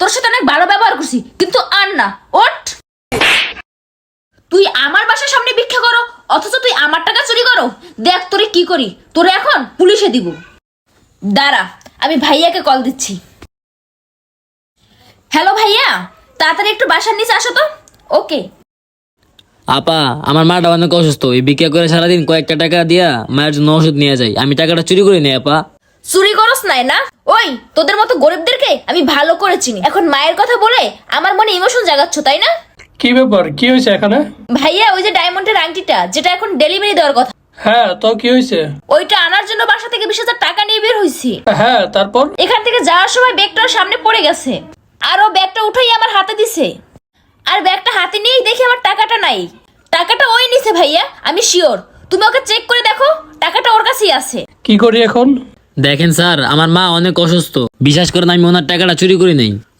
তোর সাথে অনেক ভালো ব্যবহার করছি, কিন্তু আর না। ওঠ। তুই আমার বাসার সামনে ভিক্ষা করো, অথচ তুই আমার টাকা চুরি করো। দেখ তোরে কি করি, তোরে এখন পুলিশে দিব। দাঁড়া, আমি ভাইয়াকে কল দিচ্ছি। হ্যালো ভাইয়া, তাড়াতাড়ি একটু বাসার নিচে আসো তো। ওকে। আপা, আমার মাটা অনেক অসুস্থ, এই ভিক্ষা করে সারাদিন কয়েকটা টাকা দিয়া মায়ের জন্য ওষুধ নিয়ে যাই। আমি টাকাটা চুরি করে নিই আপা। চুরি করস নাই না? ওই তোদের মতো গরিবদেরকে আমি ভালো করে চিনি। এখন মায়ের কথা বলে আমার মনে ইমোশন জাগাচ্ছ, তাই না? কি ব্যাপার, কি হয়েছে এখানে? ভাইয়া, ওই যে ডায়মন্ডের আংটিটা, যেটা এখন ডেলিভারি দেওয়ার কথা, হ্যাঁ, তো কি হয়েছে? ওইটা আনার জন্য বাসা থেকে 20,000 টাকা নিয়ে বের হয়েছি। হ্যাঁ, তারপর? এখান থেকে যাওয়ার সময় ব্যাগটার সামনে পড়ে গেছে, আর ও ব্যাগটা উঠাই আমার হাতে দিছে। আর ব্যাগটা হাতে নিয়েই দেখি আমার টাকাটা নাই। টাকাটা ওই নিছে ভাইয়া, আমি শিওর। তুমি ওকে চেক করে দেখো, টাকাটা ওর কাছেই আছে। কি করি এখন? দেখেন স্যার, আমার মা অনেক অসুস্থ, বিশ্বাস করেন আমি ওনার টাকাটা চুরি করি নাই।